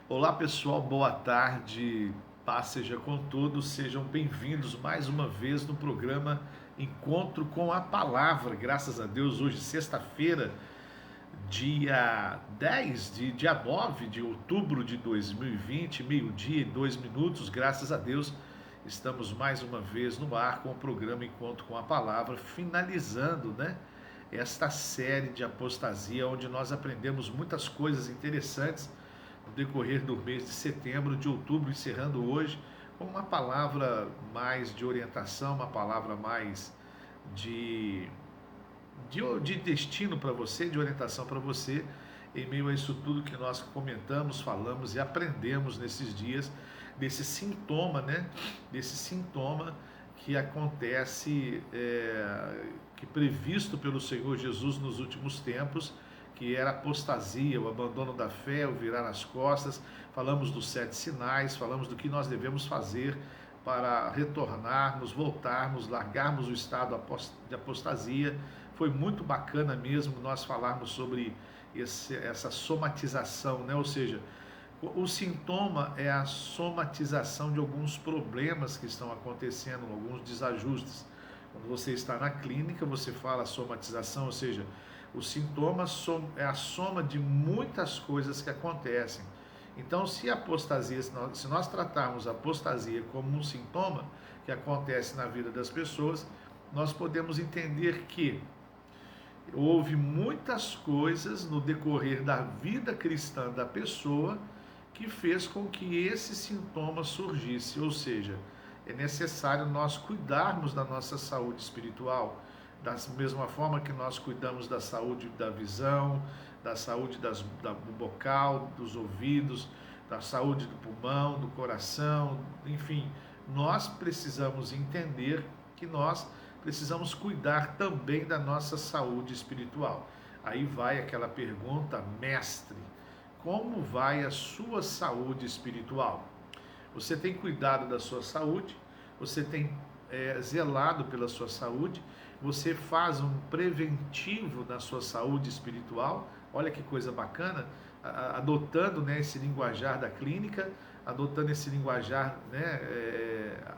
Olá pessoal, boa tarde, paz seja com todos, sejam bem-vindos mais uma vez no programa Encontro com a Palavra. Graças a Deus, hoje sexta-feira, dia 9 de outubro de 2020, meio-dia e 2 minutos, graças a Deus, estamos mais uma vez no ar com o programa Encontro com a Palavra, finalizando, esta série de apostasia, onde nós aprendemos muitas coisas interessantes no decorrer do mês de setembro, de outubro, encerrando hoje, com uma palavra mais de orientação, uma palavra mais de, de destino para você, de orientação para você, em meio a isso tudo que nós comentamos, falamos e aprendemos nesses dias, desse sintoma, Desse sintoma que acontece, que previsto pelo Senhor Jesus nos últimos tempos, que era a apostasia, o abandono da fé, o virar as costas. Falamos dos 7 sinais, falamos do que nós devemos fazer para retornarmos, voltarmos, largarmos o estado de apostasia. Foi muito bacana mesmo nós falarmos sobre essa somatização, Ou seja, o sintoma é a somatização de alguns problemas que estão acontecendo, alguns desajustes. Quando você está na clínica, você fala somatização, ou seja, o sintoma é a soma de muitas coisas que acontecem. Então, se a apostasia, se nós tratarmos a apostasia como um sintoma que acontece na vida das pessoas, nós podemos entender que houve muitas coisas no decorrer da vida cristã da pessoa que fez com que esse sintoma surgisse, ou seja, é necessário nós cuidarmos da nossa saúde espiritual, da mesma forma que nós cuidamos da saúde da visão, da saúde do bocal, dos ouvidos, da saúde do pulmão, do coração, enfim, nós precisamos entender que nós precisamos cuidar também da nossa saúde espiritual. Aí vai aquela pergunta, mestre, como vai a sua saúde espiritual? Você tem cuidado da sua saúde? Você tem zelado pela sua saúde? Você faz um preventivo na sua saúde espiritual? Olha que coisa bacana, adotando esse linguajar da clínica, adotando esse linguajar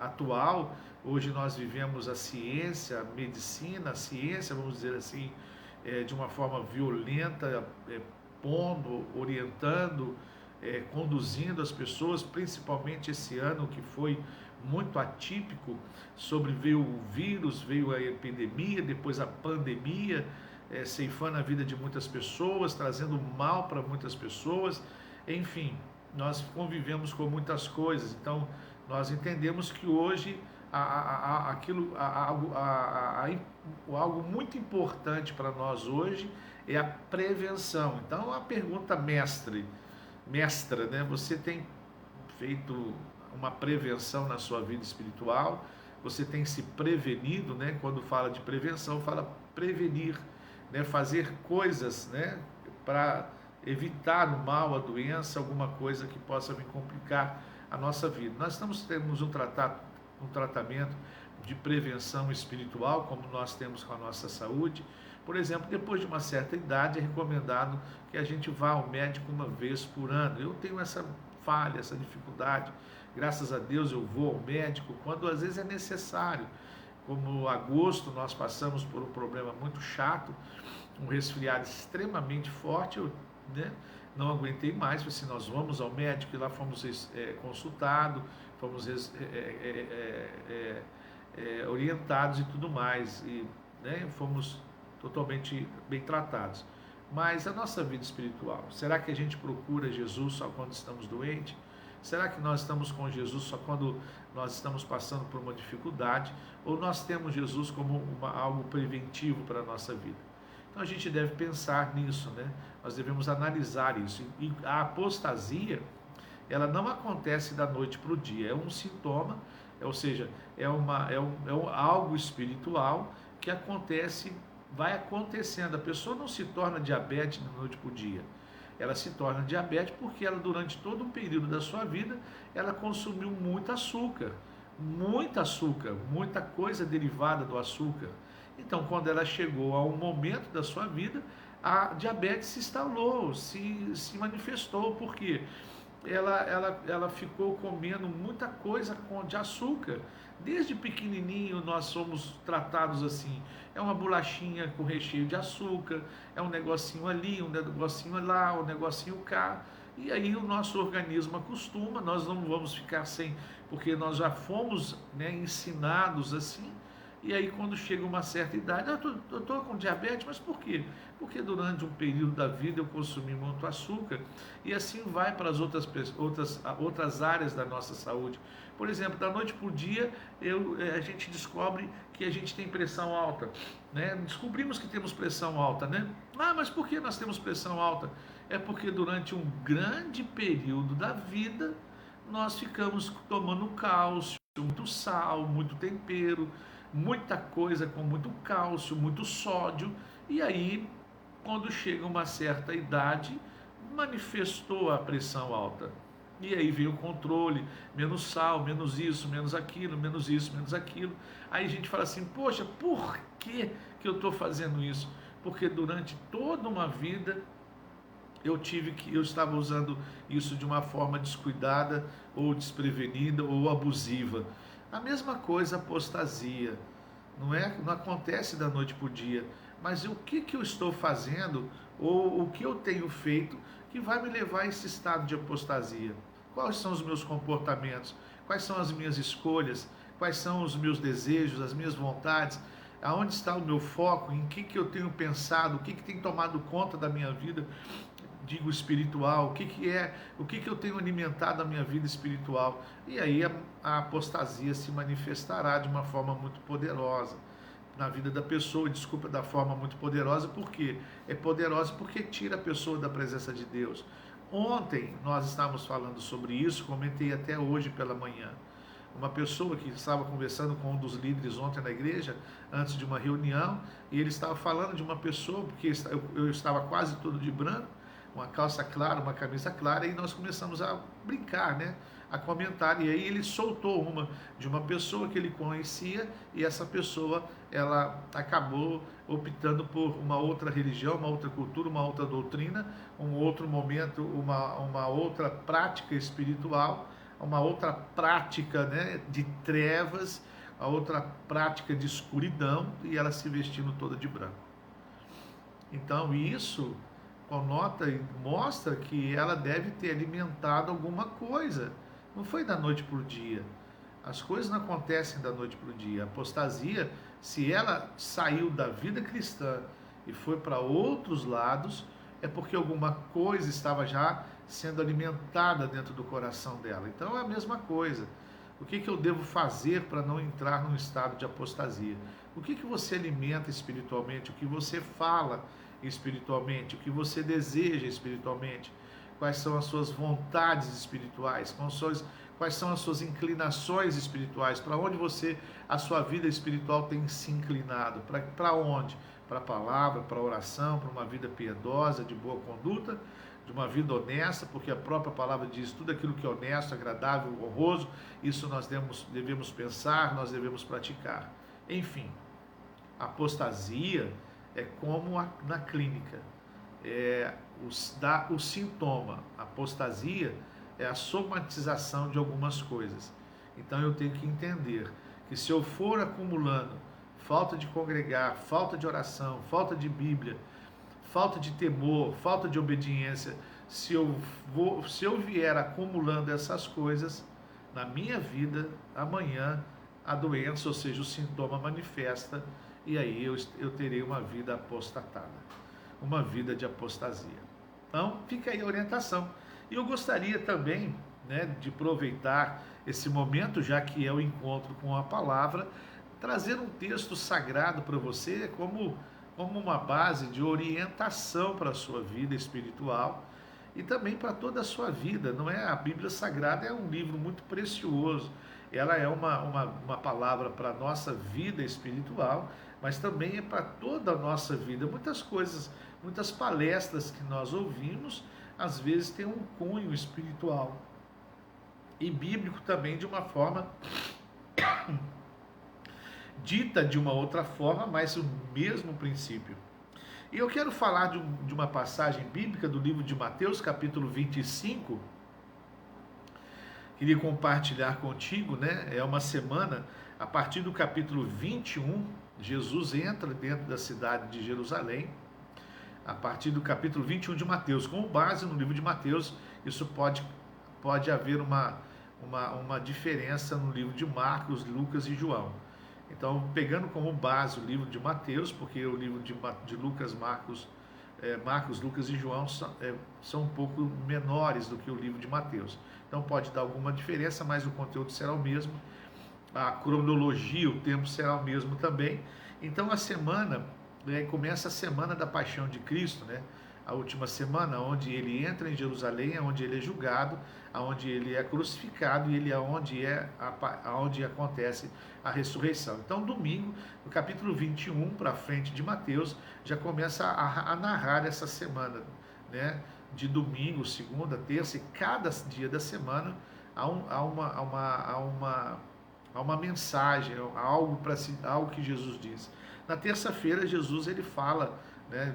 atual. Hoje nós vivemos a ciência, a medicina, a ciência, vamos dizer assim, de uma forma violenta, pondo, orientando, conduzindo as pessoas, principalmente esse ano que foi muito atípico, veio o vírus, veio a epidemia, depois a pandemia, ceifando a vida de muitas pessoas, trazendo mal para muitas pessoas, enfim, nós convivemos com muitas coisas, então nós entendemos que hoje algo muito importante para nós hoje é a prevenção. Então a pergunta mestra, você tem feito uma prevenção na sua vida espiritual? Você tem se prevenido, Quando fala de prevenção, fala prevenir, fazer coisas, para evitar o mal, a doença, alguma coisa que possa vir complicar a nossa vida. Nós temos um tratamento de prevenção espiritual, como nós temos com a nossa saúde. Por exemplo, depois de uma certa idade, é recomendado que a gente vá ao médico uma vez por ano. Eu tenho essa falha, essa dificuldade. Graças a Deus eu vou ao médico quando às vezes é necessário. Como agosto nós passamos por um problema muito chato, um resfriado extremamente forte, eu não aguentei mais, falei assim, nós vamos ao médico, e lá fomos consultados, fomos orientados e tudo mais, e fomos totalmente bem tratados. Mas a nossa vida espiritual, será que a gente procura Jesus só quando estamos doentes? Será que nós estamos com Jesus só quando nós estamos passando por uma dificuldade? Ou nós temos Jesus como algo preventivo para a nossa vida? Então a gente deve pensar nisso, Nós devemos analisar isso. E a apostasia, ela não acontece da noite para o dia, é um sintoma, ou seja, é algo espiritual que vai acontecendo. A pessoa não se torna diabética da noite para o dia. Ela se torna diabética porque ela, durante todo um período da sua vida, ela consumiu muito açúcar, muita coisa derivada do açúcar. Então, quando ela chegou a um momento da sua vida, a diabetes se instalou, se manifestou. Por quê? ela ficou comendo muita coisa de açúcar. Desde pequenininho nós somos tratados assim. É uma bolachinha com recheio de açúcar, é um negocinho ali, um negocinho lá, um negocinho cá. E aí o nosso organismo acostuma, nós não vamos ficar sem, porque nós já fomos, né, ensinados assim. E aí quando chega uma certa idade, eu estou com diabetes, mas por quê? Porque durante um período da vida eu consumi muito açúcar e assim vai para as outras áreas da nossa saúde. Por exemplo, da noite para o dia a gente descobre que a gente tem pressão alta, né? Descobrimos que temos pressão alta, né? Ah, mas por que nós temos pressão alta? É porque durante um grande período da vida nós ficamos tomando cálcio, muito sal, muito tempero, muita coisa com muito cálcio, muito sódio, e aí, quando chega uma certa idade, manifestou a pressão alta. E aí veio o controle, menos sal, menos isso, menos aquilo, menos isso, menos aquilo. Aí a gente fala assim, poxa, por que eu estou fazendo isso? Porque durante toda uma vida eu estava usando isso de uma forma descuidada, ou desprevenida, ou abusiva. A mesma coisa a apostasia, não acontece da noite para o dia, mas o que eu estou fazendo, ou o que eu tenho feito, que vai me levar a esse estado de apostasia? Quais são os meus comportamentos? Quais são as minhas escolhas? Quais são os meus desejos, as minhas vontades? Aonde está o meu foco? Em que eu tenho pensado? O que tem tomado conta da minha vida? Digo espiritual, o que eu tenho alimentado a minha vida espiritual? E aí a apostasia se manifestará de uma forma muito poderosa na vida da pessoa. Desculpa, da forma muito poderosa, porque é poderosa porque tira a pessoa da presença de Deus. Ontem nós estávamos falando sobre isso, comentei até hoje pela manhã. Uma pessoa que estava conversando com um dos líderes ontem na igreja, antes de uma reunião, e ele estava falando de uma pessoa, porque eu estava quase todo de branco, uma calça clara, uma camisa clara, e nós começamos a brincar, né? A comentar, e aí ele soltou uma de uma pessoa que ele conhecia, e essa pessoa, ela acabou optando por uma outra religião, uma outra cultura, uma outra doutrina, um outro momento, uma outra prática espiritual, uma outra prática, né, de trevas, a outra prática de escuridão, e ela se vestindo toda de branco. Então isso conota e mostra que ela deve ter alimentado alguma coisa. Não foi da noite para o dia. As coisas não acontecem da noite para o dia. A apostasia, se ela saiu da vida cristã e foi para outros lados, é porque alguma coisa estava já sendo alimentada dentro do coração dela. Então é a mesma coisa. O que eu devo fazer para não entrar num estado de apostasia? O que você alimenta espiritualmente? O que você fala espiritualmente? O que você deseja espiritualmente? Quais são as suas vontades espirituais? Quais são as suas inclinações espirituais? Para onde a sua vida espiritual tem se inclinado? Para onde? Para a palavra, para a oração, para uma vida piedosa, de boa conduta, de uma vida honesta, porque a própria palavra diz tudo aquilo que é honesto, agradável, honroso, isso nós devemos pensar, nós devemos praticar. Enfim, a apostasia é como na clínica, o sintoma. A apostasia é a somatização de algumas coisas. Então eu tenho que entender que se eu for acumulando falta de congregar, falta de oração, falta de Bíblia, falta de temor, falta de obediência, se eu vier acumulando essas coisas na minha vida, amanhã a doença, ou seja, o sintoma manifesta, e aí eu terei uma vida apostatada, uma vida de apostasia. Então, fica aí a orientação. E eu gostaria também, né, de aproveitar esse momento, já que é o encontro com a palavra, trazer um texto sagrado para você como uma base de orientação para a sua vida espiritual e também para toda a sua vida. Não é? A Bíblia Sagrada é um livro muito precioso, ela é uma palavra para a nossa vida espiritual, mas também é para toda a nossa vida. Muitas coisas, muitas palestras que nós ouvimos, às vezes tem um cunho espiritual e bíblico também, de uma forma dita de uma outra forma, mas o mesmo princípio. E eu quero falar de uma passagem bíblica do livro de Mateus, capítulo 25, queria compartilhar contigo, né? É uma semana, a partir do capítulo 21, Jesus entra dentro da cidade de Jerusalém, a partir do capítulo 21 de Mateus, com base no livro de Mateus. Isso pode haver uma diferença no livro de Marcos, Lucas e João. Então, pegando como base o livro de Mateus, porque o livro de Lucas, Marcos, Lucas e João são um pouco menores do que o livro de Mateus. Então pode dar alguma diferença, mas o conteúdo será o mesmo, a cronologia, o tempo será o mesmo também. Então a semana, começa a semana da paixão de Cristo, né? A última semana, onde ele entra em Jerusalém, onde ele é julgado, onde ele é crucificado e onde acontece a ressurreição. Então, domingo, no capítulo 21 para frente de Mateus, já começa a narrar essa semana, né? De domingo, segunda, terça, e cada dia da semana há uma mensagem, algo que Jesus diz. Na terça-feira, Jesus ele fala, né,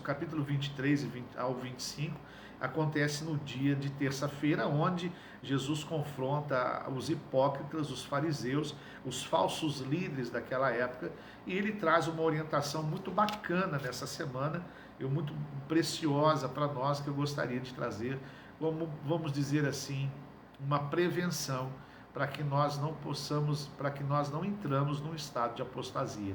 capítulo 23 ao 25, acontece no dia de terça-feira, onde Jesus confronta os hipócritas, os fariseus, os falsos líderes daquela época, e ele traz uma orientação muito bacana nessa semana, e muito preciosa para nós, que eu gostaria de trazer, como, vamos dizer assim, uma prevenção para que nós não entramos num estado de apostasia.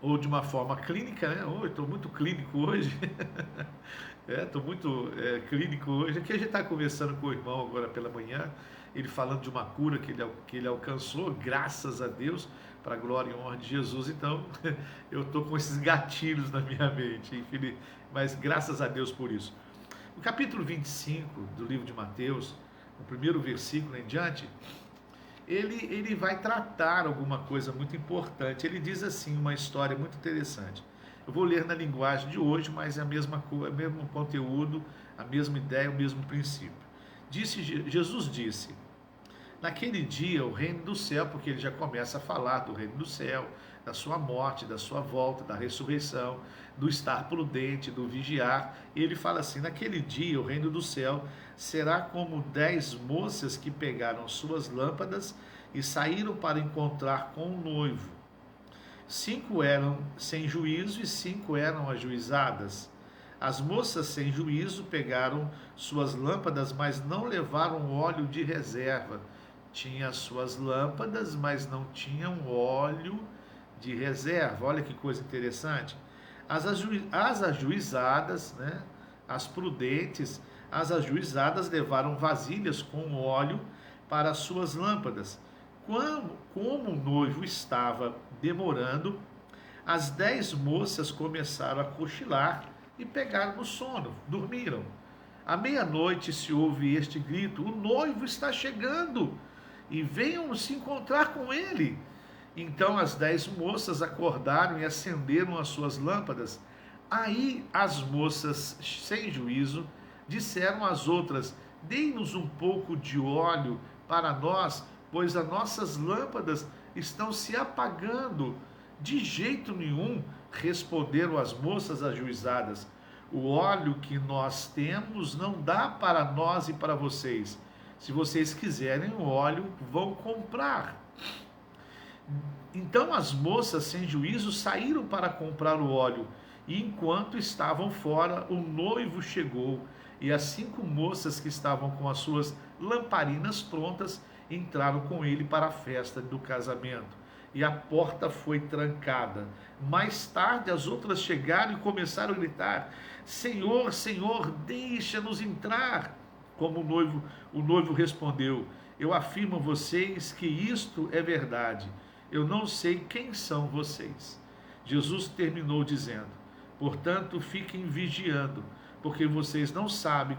Ou de uma forma clínica, né? Estou muito clínico hoje. Estou muito clínico hoje. Aqui a gente está conversando com o irmão agora pela manhã, ele falando de uma cura que ele alcançou, graças a Deus, para a glória e honra de Jesus. Então, eu estou com esses gatilhos na minha mente, mas graças a Deus por isso. No capítulo 25 do livro de Mateus, no primeiro versículo em diante, ele vai tratar alguma coisa muito importante. Ele diz assim, uma história muito interessante. Eu vou ler na linguagem de hoje, mas é o mesmo conteúdo, a mesma ideia, o mesmo princípio. Jesus disse: naquele dia o reino do céu, porque ele já começa a falar do reino do céu, da sua morte, da sua volta, da ressurreição, do estar prudente, do vigiar. E ele fala assim: naquele dia o reino do céu será como 10 moças que pegaram suas lâmpadas e saíram para encontrar com o noivo. 5 eram sem juízo e 5 eram ajuizadas. As moças sem juízo pegaram suas lâmpadas, mas não levaram óleo de reserva. Tinham suas lâmpadas, mas não tinham óleo de reserva. Olha que coisa interessante. As ajuizadas, né? As prudentes, as ajuizadas levaram vasilhas com óleo para as suas lâmpadas. Como o noivo estava demorando, as 10 moças começaram a cochilar e pegaram no sono, dormiram. À meia-noite se ouve este grito: o noivo está chegando, e venham se encontrar com ele. Então as 10 moças acordaram e acenderam as suas lâmpadas. Aí as moças, sem juízo, disseram às outras: dê-nos um pouco de óleo para nós, pois as nossas lâmpadas estão se apagando. De jeito nenhum, responderam as moças ajuizadas. O óleo que nós temos não dá para nós e para vocês. Se vocês quiserem o óleo, vão comprar. Então as moças sem juízo saíram para comprar o óleo, e enquanto estavam fora, o noivo chegou, e as 5 moças que estavam com as suas lamparinas prontas entraram com ele para a festa do casamento, e a porta foi trancada. Mais tarde as outras chegaram e começaram a gritar: Senhor, Senhor, deixa-nos entrar. Como o noivo respondeu: eu afirmo a vocês que isto é verdade. Eu não sei quem são vocês. Jesus terminou dizendo: portanto, fiquem vigiando, porque vocês não sabem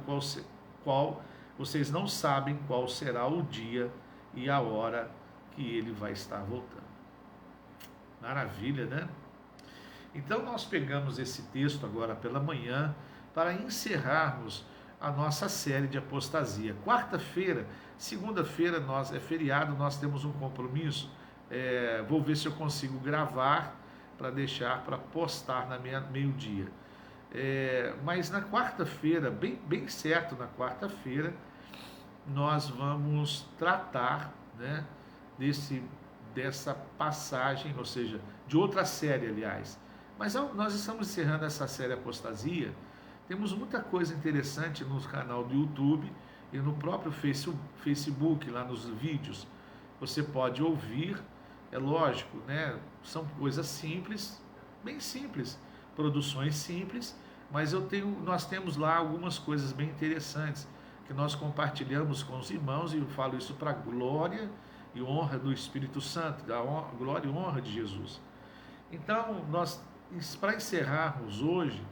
vocês não sabem qual será o dia e a hora que ele vai estar voltando. Maravilha, né? Então nós pegamos esse texto agora pela manhã para encerrarmos a nossa série de apostasia. Quarta-feira, segunda-feira é feriado, nós temos um compromisso. Vou ver se eu consigo gravar para deixar para postar na meio-dia. Mas na quarta-feira, bem certo na quarta-feira, nós vamos tratar, né, dessa passagem, ou seja, de outra série, aliás. Mas nós estamos encerrando essa série Apostasia. Temos muita coisa interessante no canal do YouTube e no próprio Facebook, lá nos vídeos. Você pode ouvir, é lógico, né? São coisas simples, bem simples, produções simples, mas nós temos lá algumas coisas bem interessantes que nós compartilhamos com os irmãos, e eu falo isso para a glória e honra do Espírito Santo, da glória e honra de Jesus. Então, para encerrarmos hoje,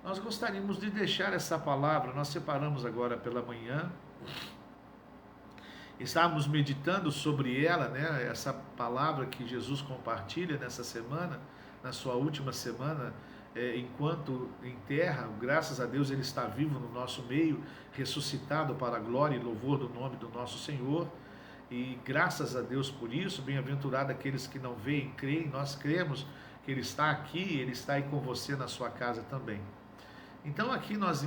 nós gostaríamos de deixar essa palavra. Nós separamos agora pela manhã, estávamos meditando sobre ela, né? Essa palavra que Jesus compartilha nessa semana, na sua última semana, enquanto em terra. Graças a Deus ele está vivo no nosso meio, ressuscitado para a glória e louvor do nome do nosso Senhor, e graças a Deus por isso. Bem-aventurado aqueles que não veem, creem. Nós cremos que ele está aqui, ele está aí com você na sua casa também. Então aqui nós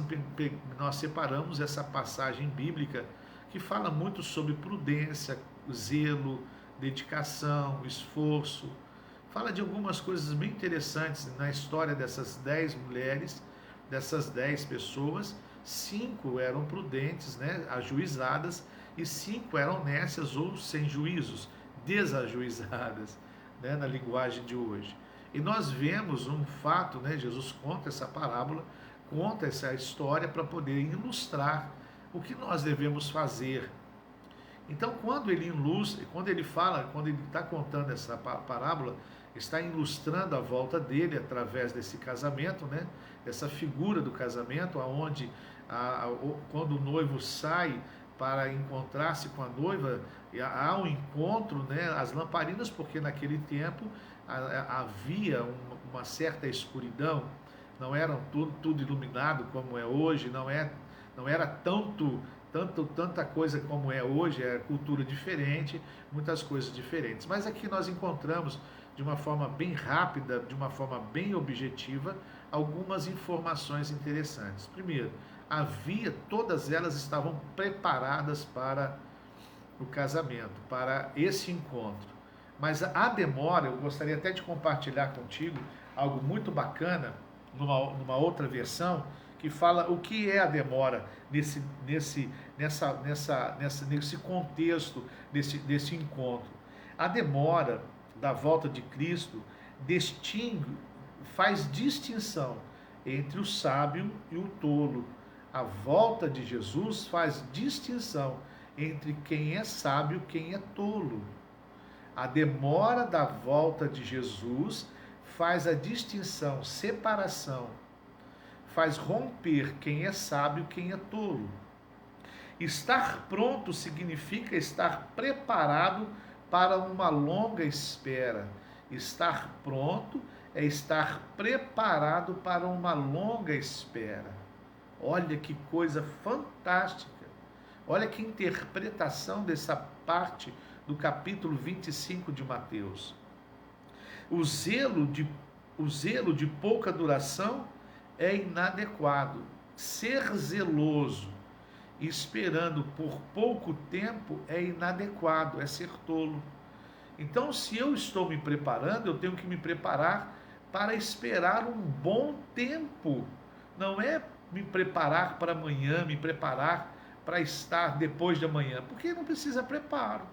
separamos essa passagem bíblica que fala muito sobre prudência, zelo, dedicação, esforço. Fala de algumas coisas bem interessantes na história dessas 10 mulheres, dessas 10 pessoas. 5 eram prudentes, né, ajuizadas, e 5 eram nécias ou sem juízos, desajuizadas, né, na linguagem de hoje. E nós vemos um fato, né, Jesus conta essa parábola, conta essa história para poder ilustrar o que nós devemos fazer. Então, quando ele ilustra, quando ele está contando essa parábola, está ilustrando a volta dele através desse casamento, né? Essa figura do casamento, aonde quando o noivo sai para encontrar-se com a noiva, há um encontro, né? As lamparinas, porque naquele tempo havia uma certa escuridão, não era tudo iluminado como é hoje, não era tanta coisa como é hoje, é cultura diferente, muitas coisas diferentes. Mas aqui nós encontramos, de uma forma bem rápida, de uma forma bem objetiva, algumas informações interessantes. Primeiro, todas elas estavam preparadas para o casamento, para esse encontro. Mas a demora, eu gostaria até de compartilhar contigo algo muito bacana, numa outra versão, que fala o que é a demora nesse contexto desse encontro. A demora da volta de Cristo faz distinção entre o sábio e o tolo. A volta de Jesus faz distinção entre quem é sábio e quem é tolo. A demora da volta de Jesus faz a distinção, separação, faz romper quem é sábio e quem é tolo. Estar pronto significa estar preparado para uma longa espera. Estar pronto é estar preparado para uma longa espera. Olha que coisa fantástica. Olha que interpretação dessa parte do capítulo 25 de Mateus. O zelo de pouca duração é inadequado. Ser zeloso, esperando por pouco tempo, é inadequado, é ser tolo. Então, se eu estou me preparando, eu tenho que me preparar para esperar um bom tempo. Não é me preparar para amanhã, me preparar para estar depois de amanhã, porque não precisa preparo.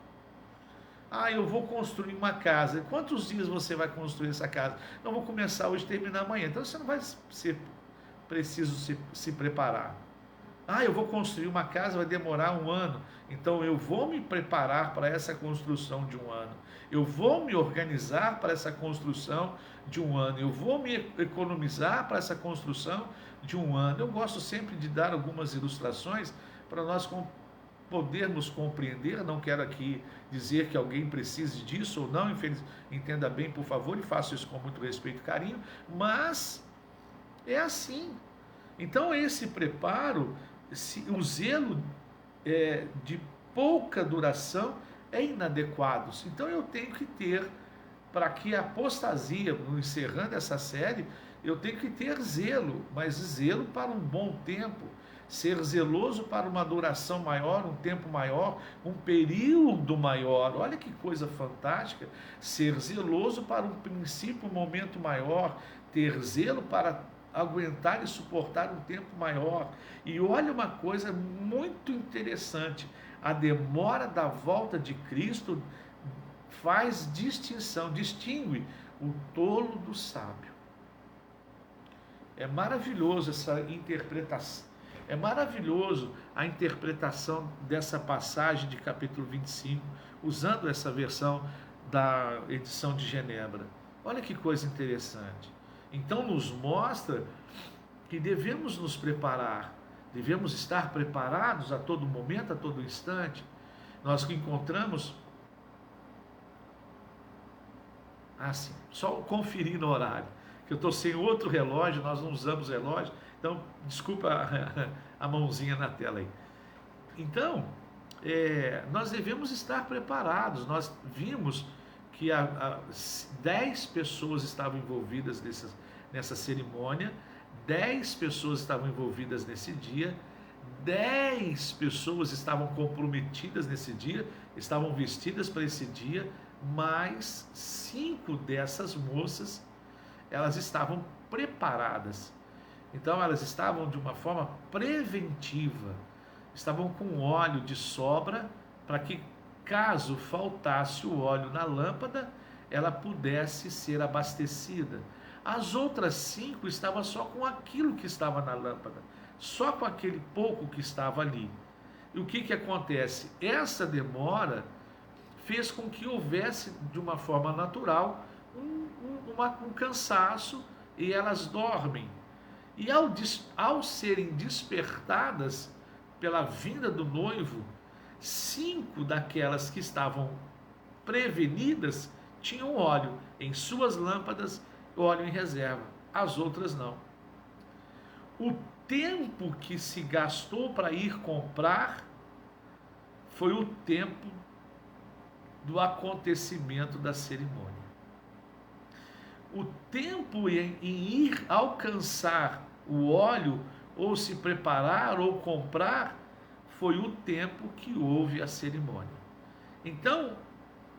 Eu vou construir uma casa. Quantos dias você vai construir essa casa? Não, vou começar hoje e terminar amanhã. Então você não vai ser preciso se preparar. Eu vou construir uma casa, vai demorar 1 ano. Então eu vou me preparar para essa construção de 1 ano. Eu vou me organizar para essa construção de 1 ano. Eu vou me economizar para essa construção de 1 ano. Eu gosto sempre de dar algumas ilustrações para nós podermos compreender. Não quero aqui dizer que alguém precise disso ou não, entenda bem, por favor, e faça isso com muito respeito e carinho, mas é assim. Então esse preparo, o zelo de pouca duração é inadequado. Então eu tenho que ter, para que a apostasia, encerrando essa série, eu tenho que ter zelo, mas zelo para um bom tempo. ser zeloso para uma duração maior, um tempo maior, um período maior. Olha que coisa fantástica, ser zeloso para um princípio, um momento maior, ter zelo para aguentar e suportar um tempo maior. E olha uma coisa muito interessante, a demora da volta de Cristo faz distinção, distingue o tolo do sábio. É maravilhoso essa interpretação. É maravilhoso a interpretação dessa passagem de capítulo 25, usando essa versão da edição de Genebra. Olha que coisa interessante. Então nos mostra que devemos nos preparar, devemos estar preparados a todo momento, a todo instante. Nós que encontramos sim, só conferir no horário, que eu estou sem outro relógio, nós não usamos relógio, então desculpa a mãozinha na tela aí. Então, nós devemos estar preparados. Nós vimos que 10 pessoas estavam envolvidas nessa cerimônia, 10 pessoas estavam envolvidas nesse dia, 10 pessoas estavam comprometidas nesse dia, estavam vestidas para esse dia, mas 5 dessas moças, elas estavam preparadas. Então elas estavam de uma forma preventiva, estavam com óleo de sobra, para que caso faltasse o óleo na lâmpada, ela pudesse ser abastecida. As outras 5 estavam só com aquilo que estava na lâmpada, só com aquele pouco que estava ali. E o que acontece? Essa demora fez com que houvesse, de uma forma natural, um cansaço, e elas dormem. E ao serem despertadas pela vinda do noivo, 5 daquelas que estavam prevenidas tinham óleo em suas lâmpadas, óleo em reserva. As outras não. O tempo que se gastou para ir comprar foi o tempo do acontecimento da cerimônia. O tempo em ir alcançar o óleo, ou se preparar, ou comprar, foi o tempo que houve a cerimônia. Então,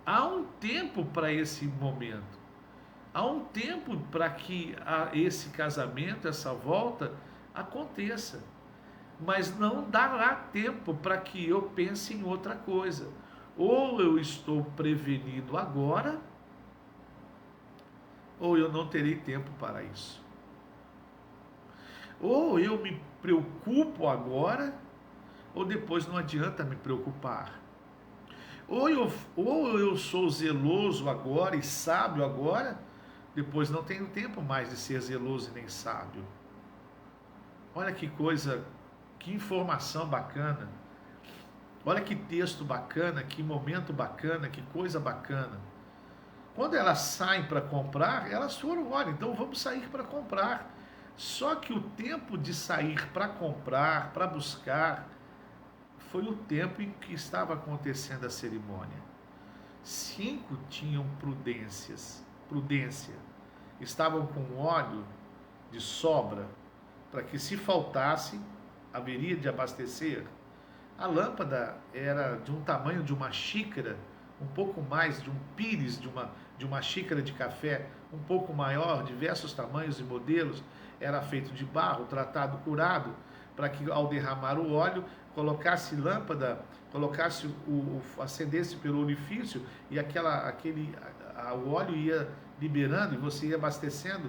há um tempo para esse momento. Há um tempo para que esse casamento, essa volta, aconteça. Mas não dará tempo para que eu pense em outra coisa. Ou eu estou prevenido agora, ou eu não terei tempo para isso. Ou eu me preocupo agora, ou depois não adianta me preocupar. Ou eu sou zeloso agora e sábio agora, depois não tenho tempo mais de ser zeloso e nem sábio. Olha que coisa, que informação bacana. Olha que texto bacana, que momento bacana, que coisa bacana. Quando elas saem para comprar, elas foram, olha, então vamos sair para comprar. Só que o tempo de sair para comprar, para buscar, foi o tempo em que estava acontecendo a cerimônia. 5 tinham prudência. Estavam com óleo de sobra, para que se faltasse, haveria de abastecer. A lâmpada era de um tamanho de uma xícara, um pouco mais de um pires de uma xícara de café, um pouco maior, diversos tamanhos e modelos, era feito de barro, tratado, curado, para que ao derramar o óleo, colocasse lâmpada, acendesse pelo orifício, e o óleo ia liberando e você ia abastecendo.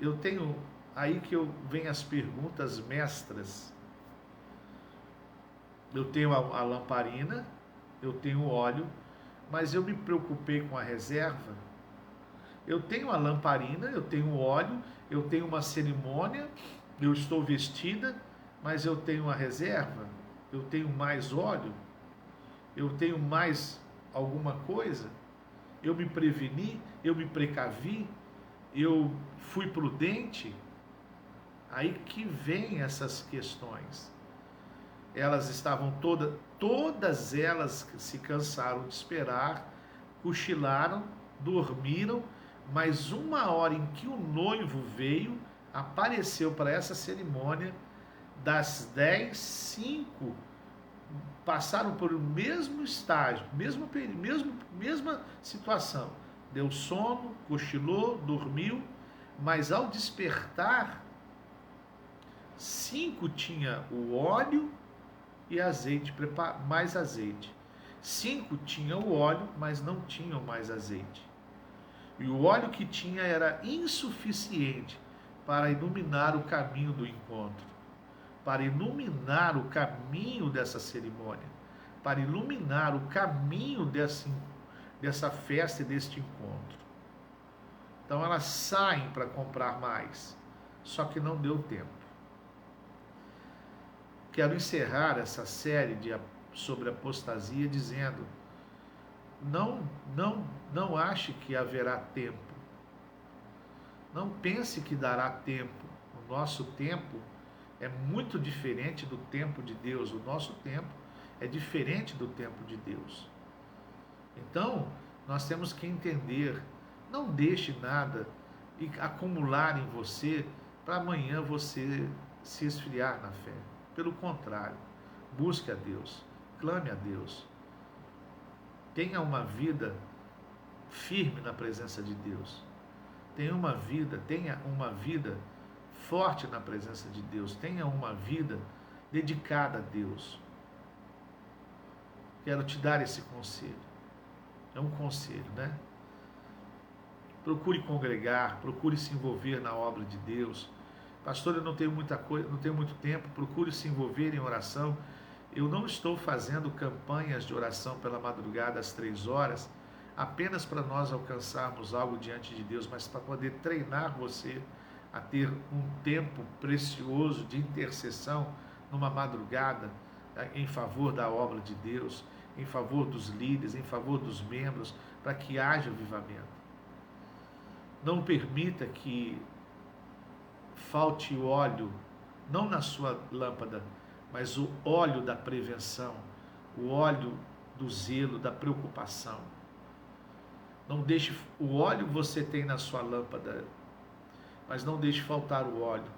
Eu tenho aí que vem as perguntas mestras. Eu tenho a lamparina, eu tenho o óleo, mas eu me preocupei com a reserva. Eu tenho a lamparina, eu tenho o óleo, eu tenho uma cerimônia, eu estou vestida, mas eu tenho a reserva, eu tenho mais óleo, eu tenho mais alguma coisa, eu me preveni, eu me precavi, eu fui prudente. Aí que vem essas questões. Elas estavam todas elas se cansaram de esperar, cochilaram, dormiram, mas 1 hora em que o noivo veio, apareceu para essa cerimônia, Das 10, 5 passaram por o mesmo estágio, mesma situação. Deu sono, cochilou, dormiu, mas ao despertar, 5 tinha o óleo e azeite, mais azeite. 5 tinha o óleo, mas não tinham mais azeite. E o óleo que tinha era insuficiente para iluminar o caminho do encontro, para iluminar o caminho dessa cerimônia, para iluminar o caminho dessa festa e deste encontro. Então elas saem para comprar mais, só que não deu tempo. Quero encerrar essa série sobre apostasia dizendo: não ache que haverá tempo. Não pense que dará tempo. O nosso tempo é muito diferente do tempo de Deus. O nosso tempo é diferente do tempo de Deus. Então, nós temos que entender, não deixe nada acumular em você para amanhã você se esfriar na fé. Pelo contrário, busque a Deus, clame a Deus. Tenha uma vida firme na presença de Deus. Tenha uma vida forte na presença de Deus. Tenha uma vida dedicada a Deus. Quero te dar esse conselho. É um conselho, né? Procure congregar, procure se envolver na obra de Deus. Pastor, eu não tenho muita coisa, não tenho muito tempo. Procure se envolver em oração. Eu não estou fazendo campanhas de oração pela madrugada às 3 horas, apenas para nós alcançarmos algo diante de Deus, mas para poder treinar você a ter um tempo precioso de intercessão numa madrugada em favor da obra de Deus, em favor dos líderes, em favor dos membros, para que haja avivamento. Não permita que falte óleo, não na sua lâmpada, mas o óleo da prevenção, o óleo do zelo, da preocupação. Não deixe, o óleo você tem na sua lâmpada, mas não deixe faltar o óleo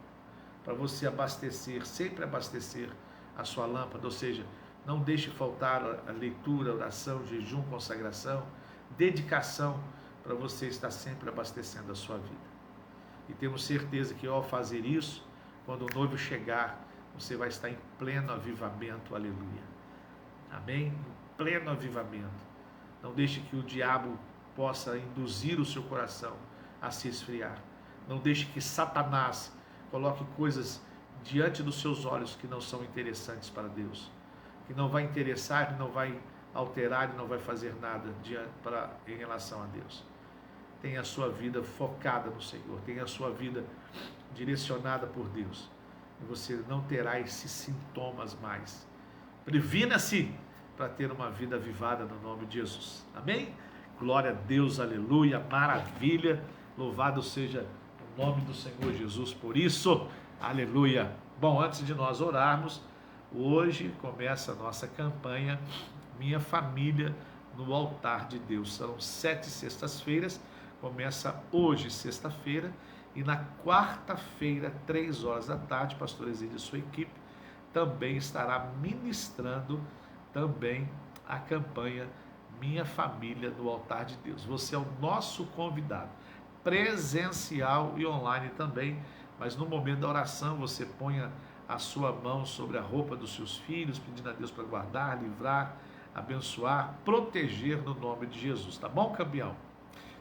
para você abastecer, sempre abastecer a sua lâmpada, ou seja, não deixe faltar a leitura, a oração, jejum, consagração, dedicação, para você estar sempre abastecendo a sua vida. E temos certeza que ao fazer isso, quando o noivo chegar, você vai estar em pleno avivamento, aleluia. Amém? Em pleno avivamento. Não deixe que o diabo possa induzir o seu coração a se esfriar. Não deixe que Satanás coloque coisas diante dos seus olhos que não são interessantes para Deus, que não vai interessar, que não vai alterar e não vai fazer nada em relação a Deus. Tenha a sua vida focada no Senhor, tenha a sua vida direcionada por Deus, e você não terá esses sintomas mais. Previna-se para ter uma vida avivada no nome de Jesus. Amém? Glória a Deus, aleluia, maravilha, louvado seja o nome do Senhor Jesus por isso, aleluia. Bom, antes de nós orarmos, hoje começa a nossa campanha Minha Família no Altar de Deus. Serão 7 sextas-feiras, começa hoje, sexta-feira, e na quarta-feira, 3 horas da tarde, pastor Exílio e sua equipe também estará ministrando também a campanha Minha Família no Altar de Deus. Você é o nosso convidado, presencial e online também, mas no momento da oração você ponha a sua mão sobre a roupa dos seus filhos, pedindo a Deus para guardar, livrar, abençoar, proteger no nome de Jesus, tá bom, campeão?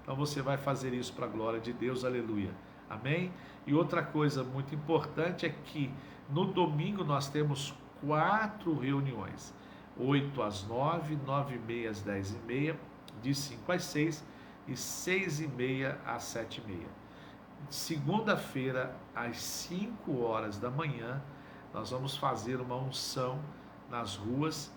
Então você vai fazer isso para a glória de Deus, aleluia, amém? E outra coisa muito importante é que no domingo nós temos 4 reuniões, 8 às 9, 9h30 às 10h30, de 5 às 6 e 6h30 às 7h30. Segunda-feira, às 5 horas da manhã, nós vamos fazer uma unção nas ruas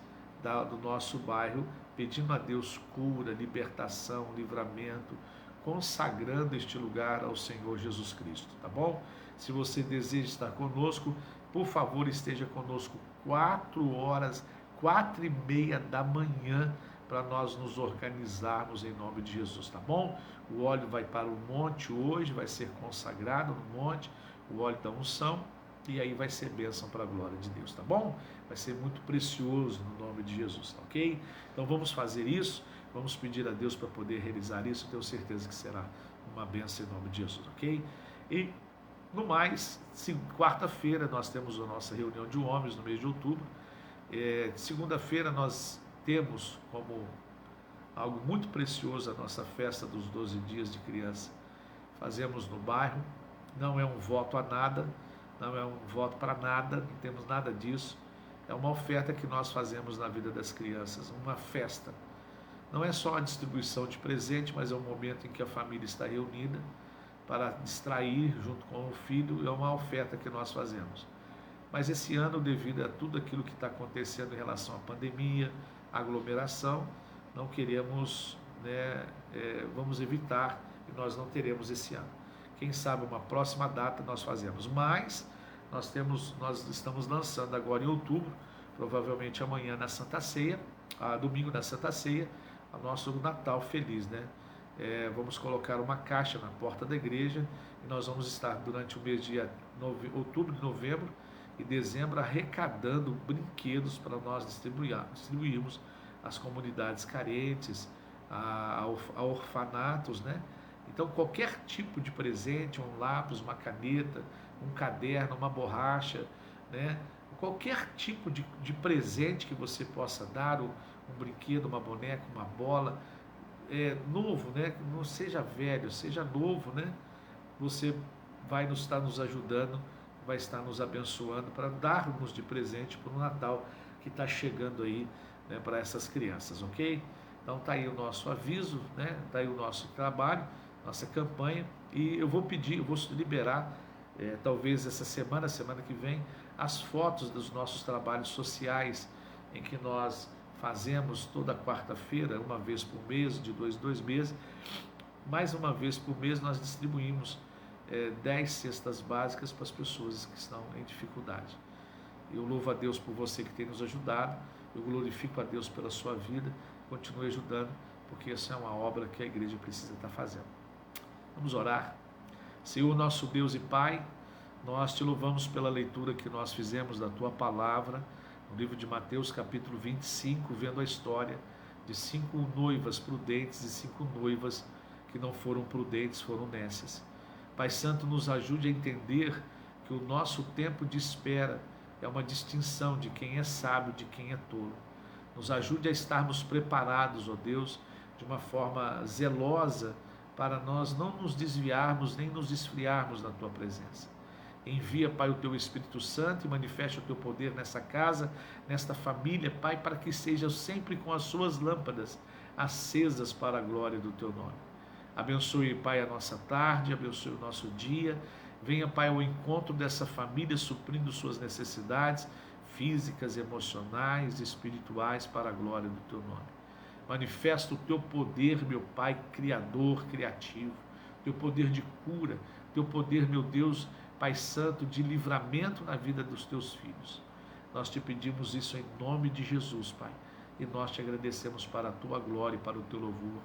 do nosso bairro, pedindo a Deus cura, libertação, livramento, consagrando este lugar ao Senhor Jesus Cristo, tá bom? Se você deseja estar conosco, por favor, esteja conosco 4h30 da manhã, para nós nos organizarmos em nome de Jesus, tá bom? O óleo vai para o monte hoje, vai ser consagrado no monte, o óleo da unção, e aí vai ser bênção para a glória de Deus, tá bom? Vai ser muito precioso no nome de Jesus, tá ok? Então vamos fazer isso, vamos pedir a Deus para poder realizar isso, eu tenho certeza que será uma bênção em nome de Jesus, ok? E no mais, quarta-feira nós temos a nossa reunião de homens no mês de outubro. Segunda-feira nós temos como algo muito precioso a nossa festa dos 12 dias de criança. Fazemos no bairro, não é um voto a nada, não é um voto para nada, não temos nada disso. É uma oferta que nós fazemos na vida das crianças, uma festa. Não é só a distribuição de presente, mas é um momento em que a família está reunida para distrair junto com o filho, é uma oferta que nós fazemos. Mas esse ano, devido a tudo aquilo que está acontecendo em relação à pandemia, aglomeração, não queremos, vamos evitar, e nós não teremos esse ano. Quem sabe uma próxima data nós fazemos, mas nós estamos lançando agora em outubro, provavelmente amanhã na Santa Ceia, domingo na Santa Ceia, o nosso Natal feliz, né? Vamos colocar uma caixa na porta da igreja e nós vamos estar durante o mês de outubro, novembro e dezembro arrecadando brinquedos para nós distribuirmos às comunidades carentes, a orfanatos, né? Então qualquer tipo de presente, um lápis, uma caneta, um caderno, uma borracha, né? Qualquer tipo de presente que você possa dar, um brinquedo, uma boneca, uma bola, novo, né? Não seja velho, seja novo, né? Você vai estar nos ajudando, vai estar nos abençoando para darmos de presente para o Natal que está chegando aí, né, para essas crianças, ok? Então está aí o nosso aviso, né? Está aí o nosso trabalho, nossa campanha, e eu vou liberar, talvez essa semana que vem, as fotos dos nossos trabalhos sociais em que nós fazemos toda quarta-feira, uma vez por mês, de dois meses, mais uma vez por mês nós distribuímos 10 cestas básicas para as pessoas que estão em dificuldade. Eu louvo a Deus por você que tem nos ajudado, eu glorifico a Deus pela sua vida, continue ajudando, porque essa é uma obra que a igreja precisa estar fazendo. Vamos orar. Senhor, nosso Deus e Pai, nós te louvamos pela leitura que nós fizemos da tua palavra, no livro de Mateus, capítulo 25, vendo a história de 5 noivas prudentes e 5 noivas que não foram prudentes, foram nécias. Pai Santo, nos ajude a entender que o nosso tempo de espera é uma distinção de quem é sábio, de quem é tolo. Nos ajude a estarmos preparados, ó Deus, de uma forma zelosa, para nós não nos desviarmos nem nos esfriarmos na tua presença. Envia, Pai, o teu Espírito Santo e manifeste o teu poder nessa casa, nesta família, Pai, para que sejam sempre com as suas lâmpadas acesas para a glória do teu nome. Abençoe, Pai, a nossa tarde, abençoe o nosso dia. Venha, Pai, ao encontro dessa família, suprindo suas necessidades físicas, emocionais, espirituais, para a glória do teu nome. Manifesta o teu poder, meu Pai, criador, criativo, teu poder de cura, teu poder, meu Deus, Pai Santo, de livramento na vida dos teus filhos. Nós te pedimos isso em nome de Jesus, Pai, e nós te agradecemos para a tua glória e para o teu louvor,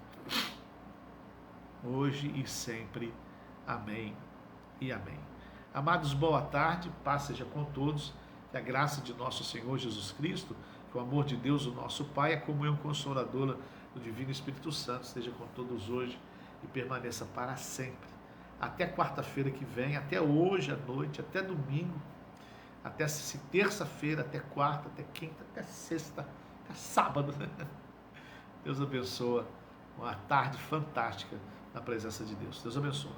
hoje e sempre. Amém e amém. Amados, boa tarde, paz seja com todos, que a graça de nosso Senhor Jesus Cristo, que o amor de Deus, o nosso Pai, a comunhão consoladora do Divino Espírito Santo esteja com todos hoje e permaneça para sempre. Até quarta-feira que vem, até hoje à noite, até domingo, até terça-feira, até quarta, até quinta, até sexta, até sábado. Deus abençoa, uma tarde fantástica na presença de Deus. Deus abençoe.